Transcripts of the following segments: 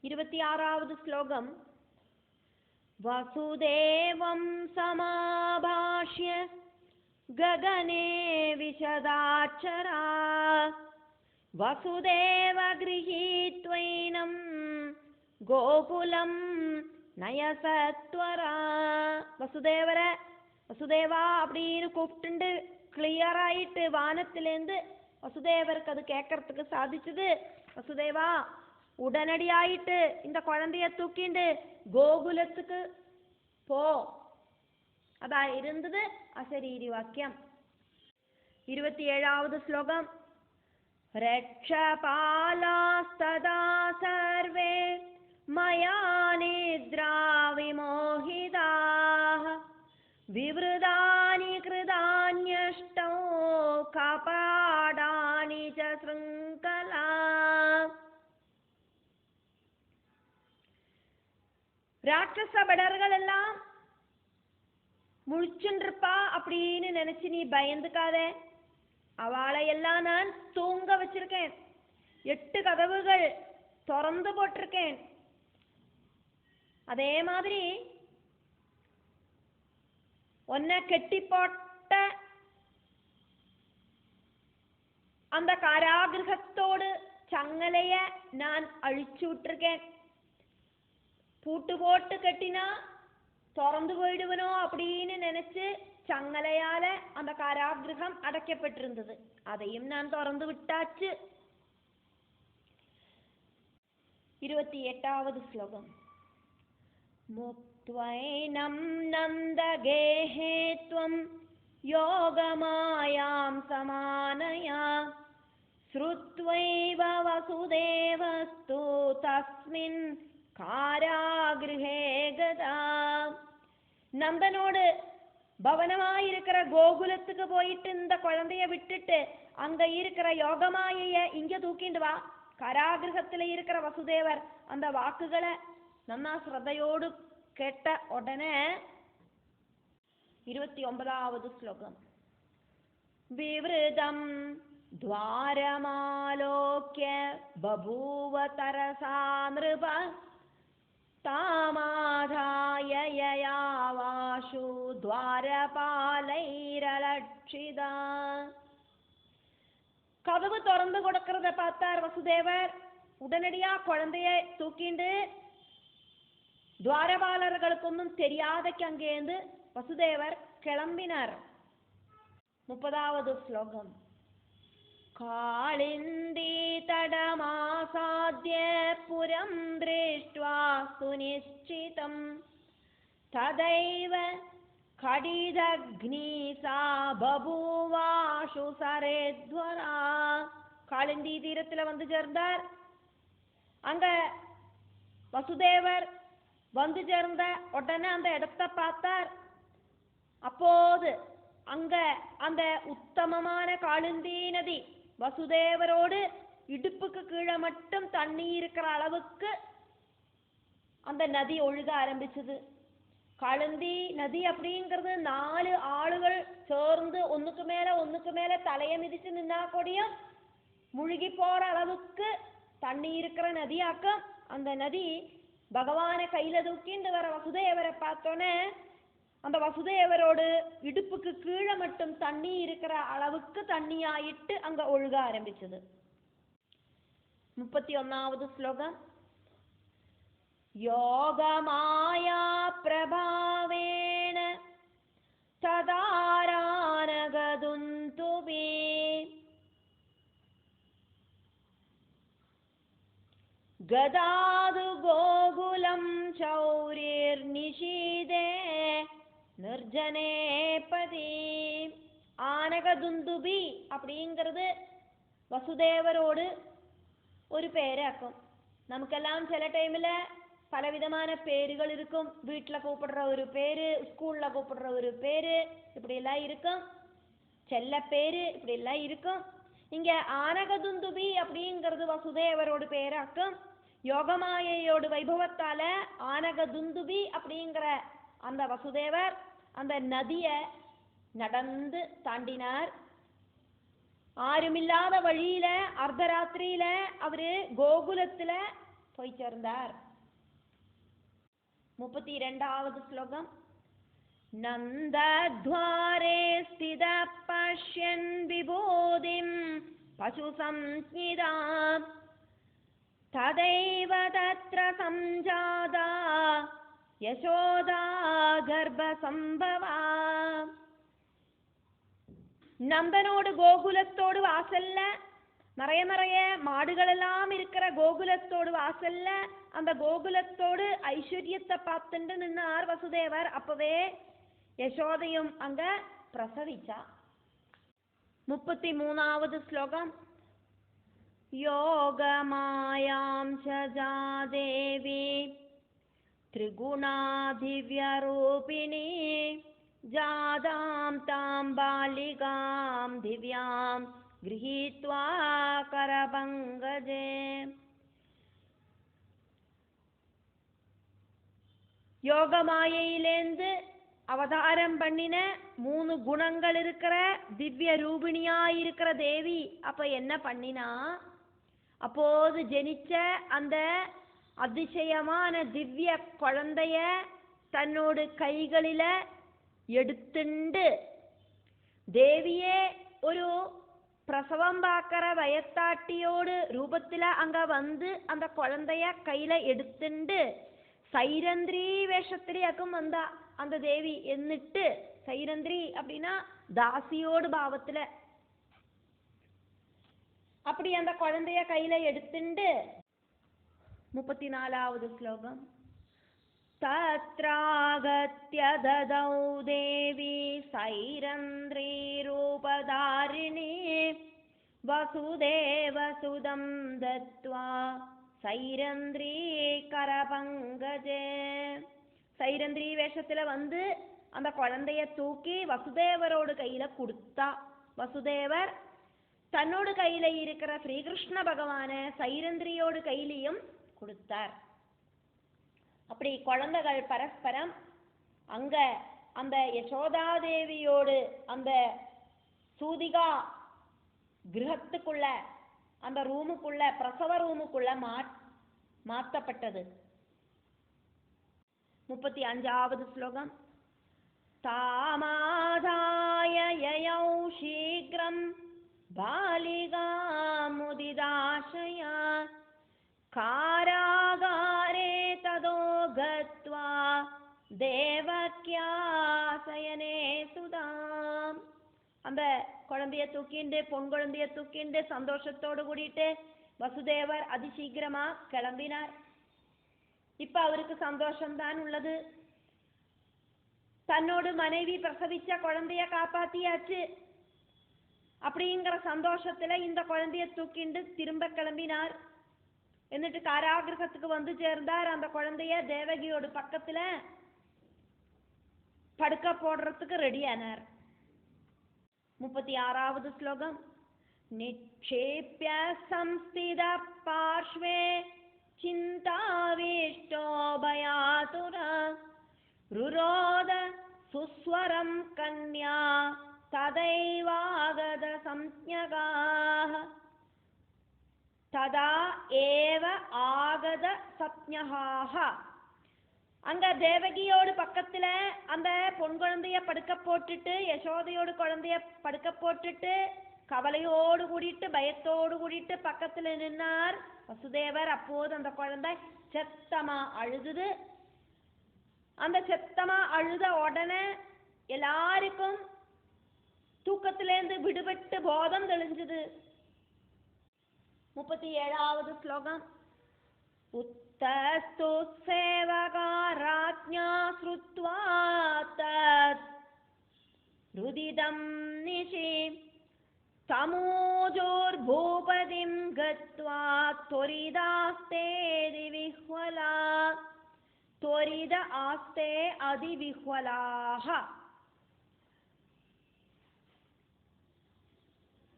26வது ஸ்லோகம். வசுதேவம் சமாபாஷ்ய ககனே விஷதாட்சரா வசுதேவ கிரஹீத்வைனம் கோகுலம் நயசத்வரா. வசுதேவா அப்படின்னு கூப்பிட்டு கிளியராயிட்டு வானத்திலேருந்து வசுதேவருக்கு அது கேட்கறதுக்கு சாதிச்சது. வசுதேவா உடனடியாயிட்டு இந்த குழந்தைய தூக்கிண்டு கோகுலத்துக்கு போ. அதா இருந்தது அசரீரி வாக்கியம். 27வது ஸ்லோகம். ரக்ஷபாலாஸ்ததா சர்வே மயா நித்ரா விமோஹிதாः விவ்ருதானி கிருதான்யஷ்டௌ கபாடானி ச ஸ்ருங்கலா. ராட்சச படர்கள் எல்லாம் முழிச்சுருப்பா அப்படின்னு நினைச்சு நீ பயந்துக்காத. அவளை எல்லாம் நான் தூங்க வச்சிருக்கேன். 8 கதவுகள் திறந்து போட்டிருக்கேன். அதே மாதிரி உன்னை கெட்டி போட்ட அந்த காராகிரகத்தோடு சங்கலைய நான் அழிச்சு விட்டுருக்கேன். பூட்டு போட்டு கட்டினா திறந்து போயிடுவனோ அப்படின்னு நினைச்சு சங்கலையால அந்த காராகிரகம் அடைக்கப்பட்டிருந்தது. அதையும் நான் திறந்து விட்டாச்சு. 28வது ஸ்லோகம். முக்த்வைனம் நந்தகேஹேத்வம் யோகமாயாம் சமானயா ஸ்ருத்வைவ வசுதேவஸ்து தஸ்மின் காராகிருஹே கதா. நந்தனோடு பவனமாயிருக்கிற கோகுலத்துக்கு போயிட்டு இந்த குழந்தைய விட்டுட்டு அங்க இருக்கிற யோகமாயைய இங்க தூக்கிண்டு வா. காராகிரகத்துல இருக்கிற வசுதேவர் அந்த வாக்குகளை நன்னா ஸ்ரத்தையோடு கேட்ட உடனே 29வது ஸ்லோகம். விவ்ருதம் துவாரமாலோக்ய பபூவ தரசா நிருப தாமாதாய யயாவாஷு துவாரபாலைரலட்சிதா. கதவு திறந்து கொடுக்கிறத பார்த்தார் வசுதேவர். உடனடியா குழந்தைய தூக்கிண்டு துவாரபாலர்களுக்கு தெரியாதக்கு அங்கேருந்து வசுதேவர் கிளம்பினார். 30வது ஸ்லோகம். காளிந்தி தடமாசாத்ய புரம் திருஷ்ட்வா சுநிஷ்சிதம் ததைவ கடிதக்னி சா பபூவாஷு சரேத்வரா. காளிந்தி தீரத்துல வந்து சேர்ந்தார். அங்க வசுதேவர் வந்து சேர்ந்த உடனே அந்த இடத்தை பார்த்தார். அப்போது அங்க அந்த உத்தமமான காளிந்தி நதி வசுதேவரோடு இடுப்புக்கு கீழே மட்டும் தண்ணி இருக்கிற அளவுக்கு அந்த நதி ஒழுக ஆரம்பிச்சது. காளிந்தி நதி அப்படிங்கிறது 4 ஆளுகள் சேர்ந்து ஒண்ணுக்கு மேல தலைய மிதிச்சு நின்னா கூடியும் முழுகி போற அளவுக்கு தண்ணி இருக்கிற நதியாக்கம் அந்த நதி. பகவானை கையில தூக்கிண்டு வர வசுதேவரை பார்த்தோன்னே அந்த வசுதேவரோடு இடுப்புக்கு கீழே மட்டும் தண்ணி இருக்கிற அளவுக்கு தண்ணி ஆயிட்டு அங்க ஒழுக ஆரம்பிச்சது. 31வது ஸ்லோகம். யோகமாயா பிரபாவேன ததாரானகதுந்துபி கதாது கோகுலம் சௌரிர் நிஷீதே நிர்ஜனேபதி. ஆனகதுந்துபி அப்படிங்கிறது வசுதேவரோடு ஒரு பேராக்கும். நமக்கெல்லாம் சில டைம்ல பலவிதமான பேருகள் இருக்கும். வீட்டில் கூப்பிடுற ஒரு பேரு, ஸ்கூல்ல கூப்பிடுற ஒரு பேரு, இப்படி எல்லாம் இருக்கும். செல்ல பேரு இப்படி எல்லாம் இருக்கும். இங்க ஆனகதுந்துபி அப்படிங்கிறது வசுதேவரோடு பேராக்கும். யோகமாயையோடு வைபவத்தால ஆனகதுந்துபி அப்படிங்கிற அந்த வசுதேவர் அந்த நதிய நடந்து தாண்டினார். ஆருமில்லாத வழியில அர்த்தராத்திரியில அவரு கோகுலத்துல போய் சேர்ந்தார். 32வது ஸ்லோகம். நந்தத்வாரே ஸ்தித பஷ்யன் விபூதிம் பசு சம்ஸ்ஞிதாம் ததைவ தத்ர சம்ஜாதா யசோதா கர்ப்ப சம்பவா. நந்தனோடு கோகுலத்தோடு வாசல்ல நிறைய மாடுகள் எல்லாம் இருக்கிற கோகுலத்தோடு வாசல்ல அந்த கோகுலத்தோடு ஐஸ்வர்யத்தை பார்த்துட்டு நின்னார் வசுதேவர். அப்பவே யசோதையும் அங்க பிரசவிச்சா. 33வது ஸ்லோகம். யோகமாயாம் சஜா தேவி திரிகுணா திவ்யரூபிணி ஜாதாம் தாம் பாலிகாம் திவ்யாம் கிரஹீத்வா கரபங்கஜே. யோகமாயிலேந்து அவதாரம் பண்ணின 3 குணங்கள் இருக்கிற திவ்ய ரூபிணியாயிருக்கிற தேவி அப்ப என்ன பண்ணினா, அப்போது ஜெனிச்ச அந்த அதிசயமான திவ்ய குழந்தைய தன்னோடு கைகளில எடுத்துண்டு தேவியே ஒரு பிரசவம் பார்க்கிற வயத்தாட்டியோடு ரூபத்துல அங்க வந்து அந்த குழந்தைய கையில எடுத்துண்டு சைரந்திரி வேஷத்திலேயாக்கும் வந்தா அந்த தேவி. എന്നിട്ട് சைரந்திரி அப்படின்னா தாசியோடு பாவத்துல அப்படி அந்த குழந்தைய கையில எடுத்துண்டு 34வது ஸ்லோகம். தத்ராகத்ய ததௌ தேவி சைரந்திரி ரூபதாரிணி வசுதேவசுதம் தத்வா சைரந்திரி கரபங்கஜே. சைரந்திரி வேஷத்துல வந்து அந்த குழந்தைய தூக்கி வசுதேவரோடு கையில கொடுத்தா. வசுதேவர் தன்னோடு கையில இருக்கிற ஸ்ரீகிருஷ்ண பகவான சைரந்திரியோடு கையிலையும் கொடுத்தார். அப்படி குழந்தைகள் பரஸ்பரம் அங்க அந்த யசோதாதேவியோடு அந்த சூதிகா கிரகத்துக்குள்ள அந்த ரூமுக்குள்ள பிரசவ ரூமுக்குள்ள மாற்றப்பட்டது. 35வது ஸ்லோகம். தாமாதாய யயௌ சீக்ரம் பாலிகா முதிதாஷயா காராகாரே ததோ கத்வா தேவக்யா சயனே சுதாம். அந்த குழந்தைய தூக்கிண்டு பொன் குழந்தைய தூக்கிண்டு சந்தோஷத்தோடு கூடிட்டு வசுதேவர் அதிசீக்கிரமா கிளம்பினார். இப்ப அவருக்கு சந்தோஷம்தான் உள்ளது. தன்னோடு மனைவி பிரசவிச்ச குழந்தைய காப்பாத்தியாச்சு அப்படிங்கிற சந்தோஷத்துல இந்த குழந்தைய தூக்கிண்டு திரும்ப கிளம்பினார். എന്നിട്ട് காராகிரகத்துக்கு வந்து சேர்ந்தார். அந்த குழந்தைய தேவகியோடு பக்கத்துல படுக்க போடுறதுக்கு ரெடியானார். 36வது ஸ்லோகம். நிக்ஷேப்ய சம்ஸ்தித பார்ஷ்வே சிந்தாவிஷ்டோ பயாதுர ருரோத சுஸ்வரம் கன்யா ததைவாகத சம்ஞகாஹ ததா ஏவ ஆகத சப்ஞகாஹ. அங்க தேவகியோடு பக்கத்துல அந்த பொன் குழந்தைய படுக்க போட்டுட்டு யசோதையோடு குழந்தைய படுக்க போட்டுட்டு கவலையோடு கூடிட்டு பயத்தோடு கூடிட்டு பக்கத்துல நின்னார் வசுதேவர். அப்போது அந்த குழந்தை செத்தமா அழுதுது. அந்த செத்தமா அழுத உடனே எல்லாருக்கும் தூக்கத்திலேந்து விடுபட்டு போதம் தெளிஞ்சது. 37வது ஸ்லோகம். உத்தஸ்து சேவகா ராஜ்ஞா ஸ்ருத்வா தத் ருதிதம் நிஷி தமோஜோர் பூபதிம் கத்வா தொரிதாஸ்தே அதிவிஹ்வலா தொரித ஆஸ்தே அதிவிஹ்வலாஹ.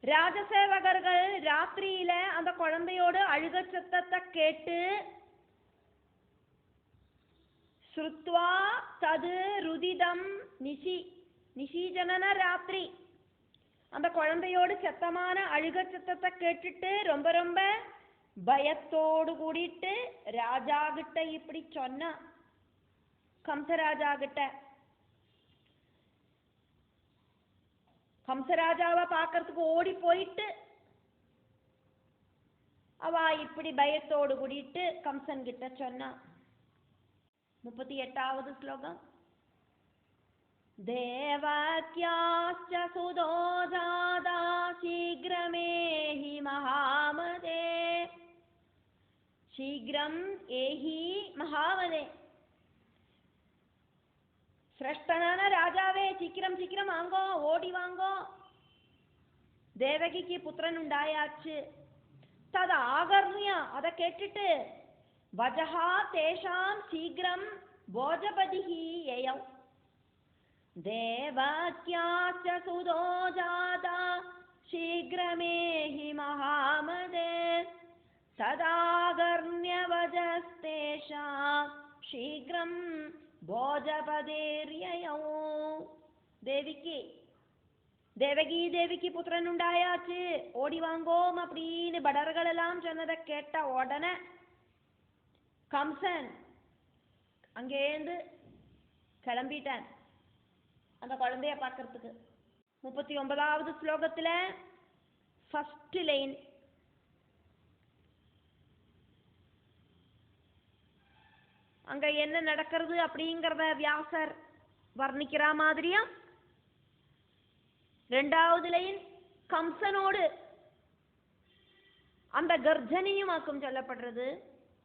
ராஜசேவகர்கள் ராத்திரியில அந்த குழந்தையோடு அழுக சத்தத்தை கேட்டு ஸ்ருத்வா தது ருதிதம் நிஷி நிஷீஜனன ராத்திரி அந்த குழந்தையோடு சத்தமான அழுக சத்தத்தை கேட்டுட்டு ரொம்ப ரொம்ப பயத்தோடு கூடிட்டு ராஜா கிட்ட இப்படி சொன்னா. கம்சராஜா கிட்ட. கம்சராஜாவை பார்க்கறதுக்கு ஓடி போயிட்டு அவ இப்படி பயத்தோடு கூடிட்டு கம்சன் கிட்ட சொன்னா. 38வது ஸ்லோகம். தேவக்யாஸ்ச சுதோ ஜாதா சீக்ரமேஹி மகாமதே. சீக்ரம் ஏஹி மகாமதே. சிரஷ்டனான ராஜாவே, சீக்கிரம் சீக்கிரம் வாங்கோ, ஓடி வாங்கோ. தேவகிக்கு புத்திரன் உண்டாயாச்சு. தத ஆகர்ணிய, அதை கேட்டுட்டு வஜஹா தேஷாம் சீக்கிரம் போஜபதிஹி ஏயவ். தேவக்யாஸ்ச சுதோ ஜாதா சீக்கிரமேஹி மகாமதே. ததாகர்ணிய வஜஸ்தேஷாம் சீக்கிரம் போஜபதேரியயோ. தேவகி தேவிக்கு புத்திரன் உண்டாயாச்சு, ஓடி வாங்கோம் அப்படின்னு படர்கள் எல்லாம் சொன்னதை கேட்ட உடனே கம்சன் அங்கேருந்து கிளம்பிட்டான் அந்த குழந்தைய பார்க்கறதுக்கு. 39வது ஸ்லோகத்துல ஃபர்ஸ்ட் லைன். அங்க என்ன நடக்கிறது அப்படிங்கிறத வியாசர் வர்ணிக்கிற மாதிரியா. 2வது லைன் கம்சனோடு அந்த கர்ஜனையும் ஆக்கும் சொல்லப்படுறது.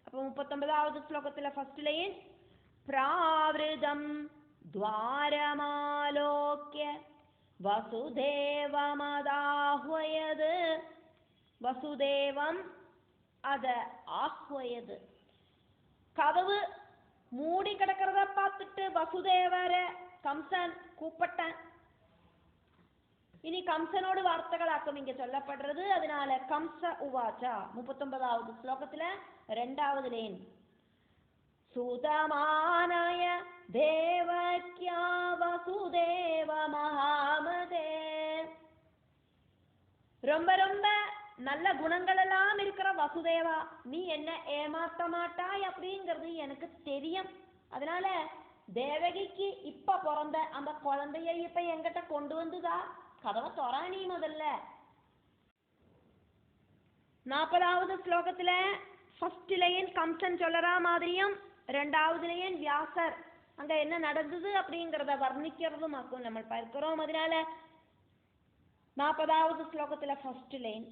அப்போ 39வது ஸ்லோகத்துல ஃபர்ஸ்ட் லைன் பிராவிருதம் துவாரமாலோக்ய வசுதேவமதாஹ்வயது. வசுதேவம் அத ஆஹ்வயது. கதவு மூடி கிடக்கிறத பார்த்துட்டு வசுதேவர கம்சன் கூப்பிட்டான். இனி கம்சனோடு வார்த்தைகளாக்கும் இங்க சொல்லப்படுறது. அதனால கம்ச உவாச்சா 39வது ஸ்லோகத்துல 2வது லைன். சுதமானய தேவக்யா வசுதேவ மகாமதே. ரொம்ப ரொம்ப நல்ல குணங்கள் எல்லாம் இருக்கிற வசுதேவா, நீ என்ன ஏமாத்த மாட்டாய் அப்படிங்கிறது எனக்கு தெரியும். அதனால தேவகிக்கு இப்ப பிறந்த அந்த குழந்தைய இப்ப என்கிட்ட கொண்டு வந்துதா. கதவை தொறாணி முதல்ல. 40வது ஸ்லோகத்துல ஃபர்ஸ்ட் லைன் கம்சன் சொல்லற மாதிரியும் 2வது லைன் வியாசர் அங்க என்ன நடந்தது அப்படிங்கிறத வர்ணிக்கிறதும் ஆக்கும் நம்ம பார்க்கிறோம். அதனால 40வது ஸ்லோகத்துல ஃபர்ஸ்ட் லைன்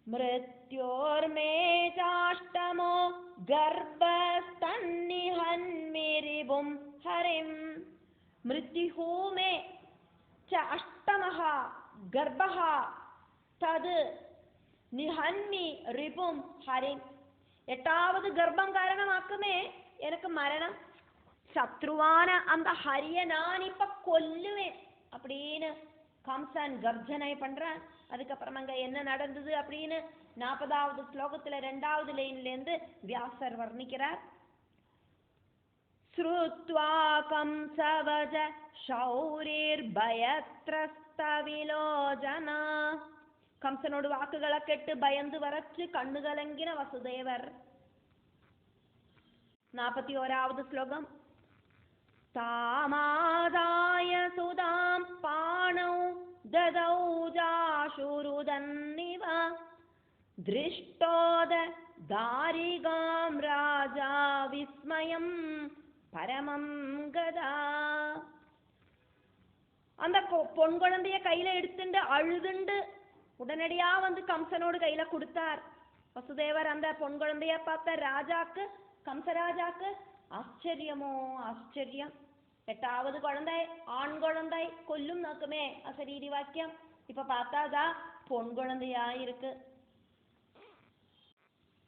மிருத்யோர்மே சாஷ்டமோ கர்ப்பஸ்தன்னிஹன்மிரிபும் ஹரிம். மிருத்யுமே ச அஷ்டமஹ கர்ப்பஹ தது நிஹன்மி ரிபும் ஹரிம். 8வது கர்ப்பம் காரணமாக்குமே எனக்கு மரணம். சத்ருவான அந்த ஹரிய நான் இப்ப கொல்லுவேன் அப்படின்னு கம்சன் கர்ஜனை பண்றான். அதுக்கப்புறம் அங்க என்ன நடந்தது அப்படின்னு 40வது ஸ்லோகத்துல 2வது லைன்ல இருந்து வியாசர் வர்ணிக்கிறார். ஸ்ருத்வா கம்சவஜ ஷௌரிர் பயத்ரஸ்த விலோஜனா. கம்சனோடு வாக்குகளை கேட்டு பயந்து வரச்சு கண்ணு கலங்கின வசுதேவர். 41வது ஸ்லோகம். தாமாதாய சுதாம் பாணௌ ததௌ ஜாஷுருதன்னிவ திருஷ்டோத தாரிகாம் ராஜா விஸ்மயம் பரமம் கதா. அந்த பொன் குழந்தைய கையில எடுத்துட்டு அழுதுண்டு உடனடியா வந்து கம்சனோடு கையில கொடுத்தார் வசுதேவர். அந்த பொன் குழந்தைய பார்த்த ராஜாக்கு, கம்சராஜாக்கு ஆச்சரியமோ ஆச்சரியம். 8வது குழந்தை ஆண் குழந்தை கொல்லும் நோக்குமே அசரீரி வாக்கியம். இப்ப பார்த்தாதா பொன் குழந்தையா இருக்கு.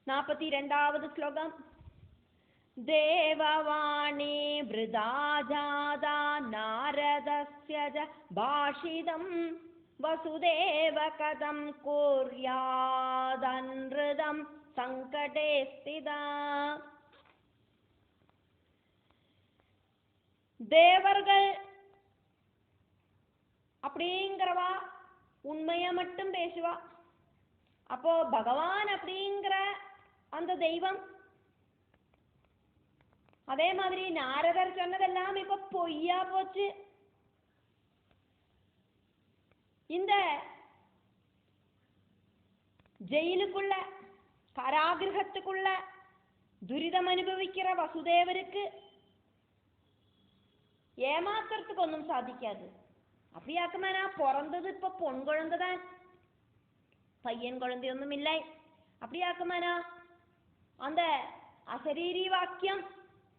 42வது ஸ்லோகம். தேவவாணி விருதா ஜாதா நாரதஸ்ய ஜ பாஷிதம் வசுதேவ கதம் குர்யாதன்ருதம் சங்கடே ஸ்திதா. தேவர்கள் அப்படிங்கிறவா உண்மைய மட்டும் பேசுவா. அப்போ பகவான் அப்படிங்கிற அந்த தெய்வம், அதே மாதிரி நாரதர் சொன்னதெல்லாம் இப்ப பொய்யா போச்சு. இந்த ஜெயிலுக்குள்ள காராகிரகத்துக்குள்ள துரிதம் அனுபவிக்கிற வசுதேவருக்கு ஏமாத்துறதுக்கு ஒன்றும் சாதிக்காது. அப்படியாக்குமானா பிறந்தது இப்ப பொன் குழந்தைதான், பையன் குழந்தையொன்னும் இல்லை. அப்படியாக்குமானா அந்த அசரீரி வாக்கியம்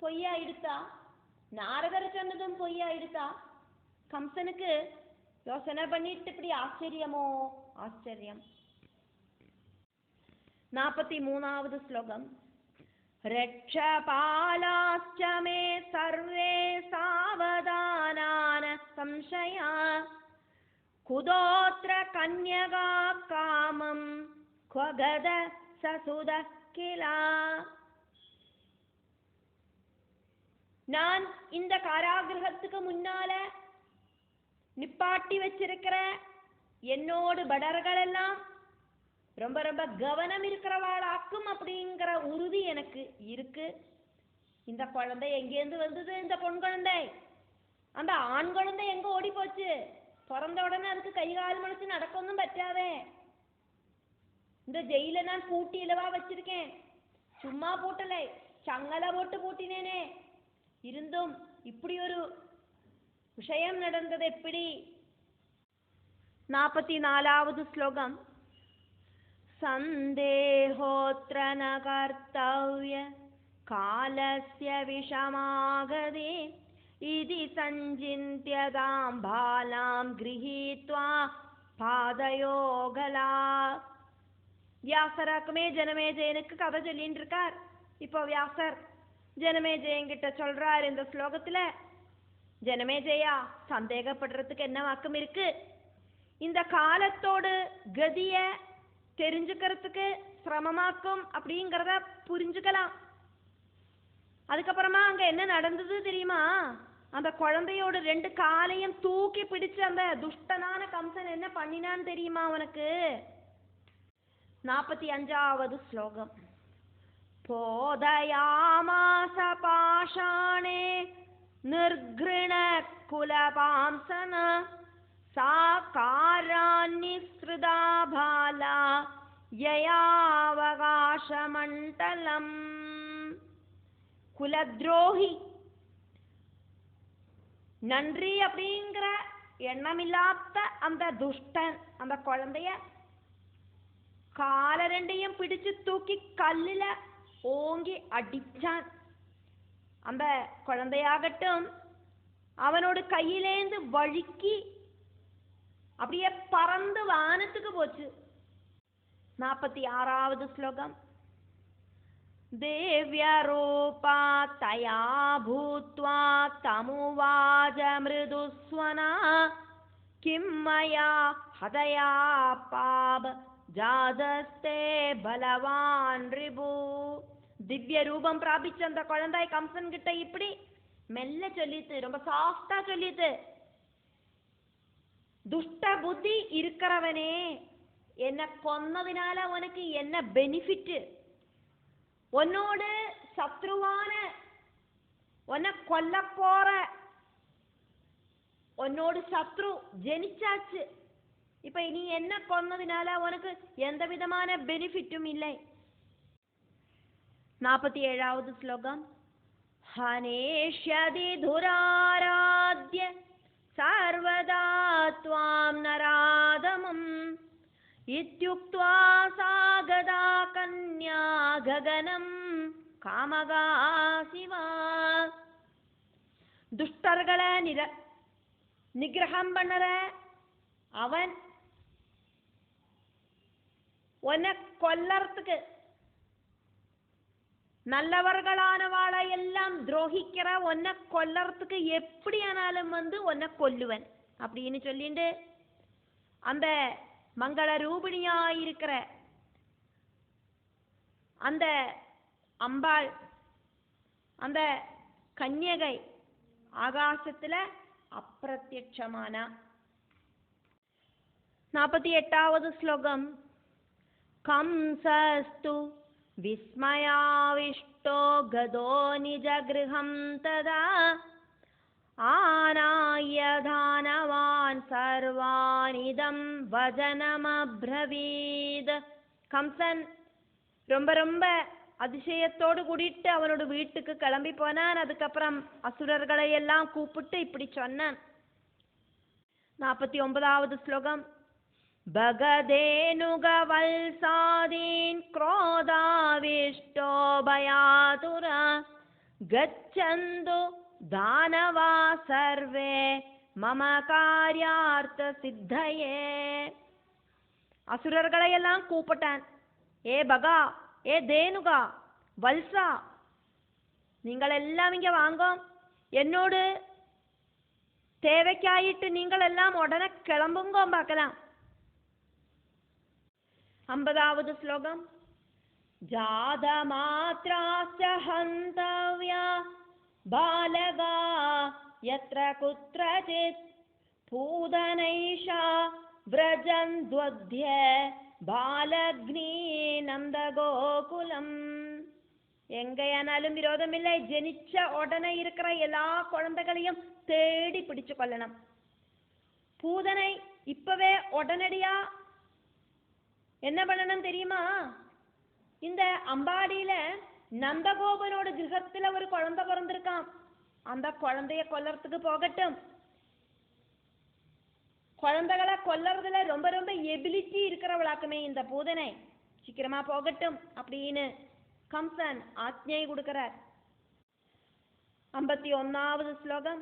பொய்யா எடுத்தா, நாரதர் சொன்னதும் பொய்யா எடுத்தா, கம்சனுக்கு யோசனை பண்ணிட்டு இப்படி ஆச்சரியமோ ஆச்சரியம். 43வது ஸ்லோகம். ரட்சபாலாஸ்ச மே சர்வே சாவதானான சம்சயா குதோத்ர கன்யகா காமம் க்வகத சசுத கிலா. நான் இந்த காராகிரகத்துக்கு முன்னால நிப்பாட்டி வச்சிருக்கிற என்னோடு படர்கள் எல்லாம் ரொம்ப ரொம்ப கவனம் இருக்கிறவாளாக்கும் அப்படிங்கிற உறுதி எனக்கு இருக்கு. இந்த குழந்தை எங்கேருந்து வந்தது? இந்த பொன் குழந்தை. அந்த ஆண் குழந்தை எங்க ஓடி போச்சு? பிறந்த உடனே அதுக்கு கை கால் முளைச்சு நடக்கொன்னும் பറ്റാதே. இந்த ஜெயில நான் பூட்டியிலவா வச்சிருக்கேன், சும்மா பூட்டலை, சங்கலை போட்டு பூட்டினேனே. இருந்தும் இப்படி ஒரு விஷயம் நடந்தது எப்படி? 44வது ஸ்லோகம். சந்தேஹோத்ர ந கர்த்தவ்ய காலஸ்ய விஷமாகதே இதி சஞ்சிந்த்யதாம் பாலாம் கிரஹீத்வா பாதயோகலா. வியாசராக்குமே ஜனமேஜயனுக்கு கதை சொல்லிட்டு இருக்கார். இப்போ வியாசர் ஜனமேஜயங்கிட்ட சொல்றார் இந்த ஸ்லோகத்துல, ஜனமேஜயா, சந்தேகப்படுறதுக்கு என்ன வாக்கம் இருக்கு? இந்த காலத்தோடு கதிய தெரிஞ்சுக்கிறதுக்கு சிரமமாக்கும் அப்படிங்கிறத புரிஞ்சுக்கலாம். அதுக்கப்புறமா அங்க என்ன நடந்தது தெரியுமா? அந்த குழந்தையோட 2 காலையும் தூக்கி பிடிச்சு அந்த துஷ்டனான கம்சன் என்ன பண்ணினான்னு தெரியுமா உனக்கு? 45வது ஸ்லோகம். போதயாமாச பாஷாணே நிர்கிருண குலபாம்சன சாகாரான்னிஸ்ருதா பாலா யயாவகாசமண்டலம். குலத்ரோஹி, நன்றி அப்படிங்கிற எண்ணமில்லாத அந்த துஷ்டன் அந்த குழந்தைய கால 2யும் பிடிச்சு தூக்கி கல்லுல ஓங்கி அடிச்சான். அந்த குழந்தையாகட்டும் அவனோட கையிலேந்து வழுக்கி அப்படியே பறந்து வானத்துக்கு போச்சு. 46வது ஸ்லோகம். தேவ்ய ரூபா தயா பூத்வா தமுவாஜ மிருதுஸ்வனா கிம்மயா ஹதயா பாப ஜாதஸ்தே பலவான் ரிபு. திவ்ய ரூபம் பிராபிச்ச அந்த குழந்தை கம்சன் கிட்ட இப்படி மெல்ல சொல்லித்து, ரொம்ப சாஃப்டா சொல்லித்து, துஷ்ட புத்தி இருக்கிறவனே, என்ன கொன்னதினால உனக்கு என்ன பெனிஃபிட்? உன்னோடு சத்ருவான, உன்னை கொல்ல போற உன்னோடு சத்ரு ஜெனிச்சாச்சு. இப்ப நீ என்ன கொன்னதினால உனக்கு எந்த விதமான பெனிஃபிட்டும் இல்லை. 47வது ஸ்லோகம். ஹனேஷ்யதி துராராத்ய சர்வதா த்வாம் நராதமம் இத்யுக்த்வா சாகதா கன்யா ககனம் காமகா சிவா. துஷ்டர்களை நிகிரகம் பண்ணற அவன் உன்னை கொல்லறதுக்கு, நல்லவர்களானவாளை எல்லாம் துரோகிக்கிற உன்னை கொல்லறதுக்கு எப்படி ஆனாலும் வந்து உன்னை கொல்லுவன் அப்படின்னு சொல்லிட்டு அந்த மங்கள ரூபிணியாயிருக்கிற அந்த அம்பாள், அந்த கன்யகை ஆகாசத்துல அப்பிரத்யட்சமானா. 48வது ஸ்லோகம். கம்சஸ்து விஸ்மயாவிஷ்டோ கதோ நிஜகிருஹம் ததா ஆனாய தானவான் சர்வானிதம் வஜனமப்ரவீத். கம்சன் ரொம்ப ரொம்ப அதிசயத்தோடு கூடிட்டு அவனோட வீட்டுக்கு கிளம்பி போனான். அதுக்கப்புறம் அசுரர்களை எல்லாம் கூப்பிட்டு இப்படி சொன்னான். 49வது ஸ்லோகம். பகதேனுக வல்சாதீன் க்ரோதாவிஷ்டோ பயாதுரா கச்சந்து தானவா சர்வே மம காரியார்த்த சித்தயே. அசுரர்களை எல்லாம் கூப்பிட்டான். ஏ பகா, ஏ தேனுகா, வல்சா, நீங்கள் எல்லாம் இங்க வாங்கோ, என்னோடு தேவைக்காயிட்டு நீங்கள் எல்லாம் உடனே கிளம்புங்கோ பார்க்கலாம். 50வது ஸ்லோகம். ஜாத மாத்ராஸ்ய ஹந்தவ்யா பாலகா யத்ர குத்ரசித் பூதனைஷா व्रजन्द्वद्य பாலக்னி நந்த கோகுலம். எங்கேயானாலும் விரோதம் இல்லை, ஜனிச்ச உடனே இருக்கிற எல்லா குழந்தைகளையும் தேடி பிடிச்சு கொள்ளணும். பூதனை இப்பவே உடனடியா என்ன பண்ணணும் தெரியுமா? இந்த அம்பாடியில நந்தகோபனோட கிரகத்துல ஒரு குழந்தை பிறந்திருக்கான். அந்த குழந்தைய கொல்லறதுக்கு போகட்டும். குழந்தைகளை கொல்லறதுல ரொம்ப ரொம்ப எபிலிட்டி இருக்கிறவளாக்குமே இந்த பூதனை, சீக்கிரமா போகட்டும் அப்படின்னு கம்சன் ஆக்ஞை கொடுக்கிறார். 51வது ஸ்லோகம்.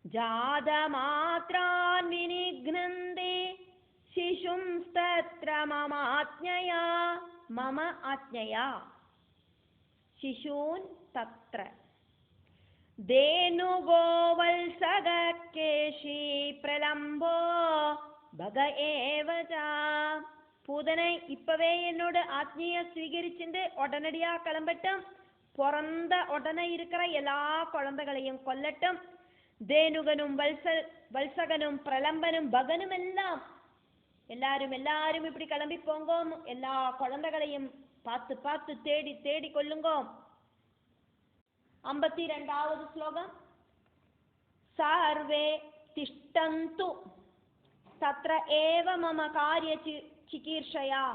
ஜாத மாத்ரான் வினிக்னந்தே சிசும் தத்ர மம ஆக்ஞயா மம ஆக்ஞயா சிசூன் தத்ர தேனுகோவல்சகேஷி பிரலம்போ பக ஏவஜா. பூதனை இப்பவே என்னோட ஆத்மீய ஸ்வீகரிச்சுட்டு உடனடியா கிளம்பட்டும். பிறந்த உடனே இருக்கிற எல்லா குழந்தைகளையும் கொல்லட்டும். தேனுகனும் வல்சகனும் பிரலம்பனும் பகனும் எல்லாரும் இப்படி கிளம்பி போங்கோ. எல்லா குழந்தைகளையும் பார்த்து பார்த்து தேடி தேடி கொள்ளுங்கோ. 52வது ஸ்லோகம். சர்வே திஷ்டந்து தத்ர ஏவ மம காரிய சிகீர்ஷயா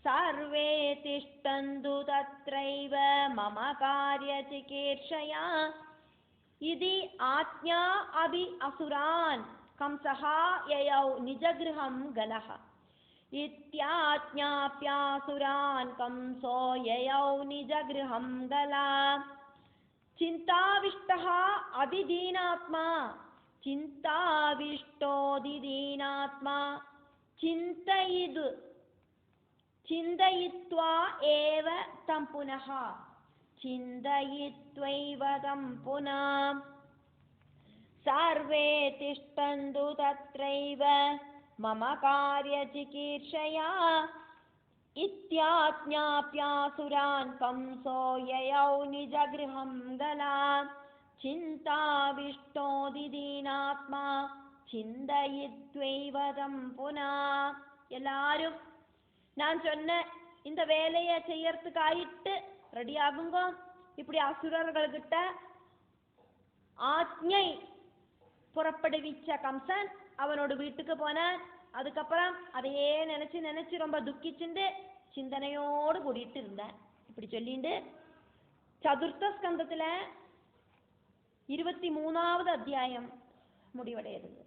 சர்வே திஷ்டந்து தத்ரைவ மம காரிய சிகீர்ஷயா இதி ஆக்ஞா அபி அசுரான் கம்சஹா யயௌ நிஜகிருஹம் கலஹ இத்யாஜ்ஞாப்யாசுரான் கம்சோ யயௌ நிஜகிருஹம் கலா. चिन्ताविष्टः अदिदीनात्मा चिन्ताविष्टोदिदीनात्मा चिन्तयित्वा एव तं पुनः चिन्तयित्वैव तं पुनः सर्वे तिष्ठन्तु तत्रैव मम कार्यचिकीर्षया इत्याज्ञाप्यासुरान् कंसो ययौ निजगृहं गला चिन्ताविष्टोदिदीनात्मा चिन्तयित्वैव तं पुनः. எல்லாரும் நான் சொன்ன இந்த வேலையை செய்யறதுக்காயிட்டு ரெடி ஆகுங்க. இப்படி அசுரர்கள்கிட்ட ஆக்ஞை புறப்படுவிச்ச கம்சன் அவனோட வீட்டுக்கு போனான். அதுக்கப்புறம் அதையே நினைச்சு நினைச்சு ரொம்ப துக்கிச்சுண்டு சிந்தனையோடு கூடிட்டு இருந்தேன். இப்படி சொல்லிட்டு சதுர்த்த ஸ்கந்தத்துல 23வது அத்தியாயம் முடிவடைகிறது.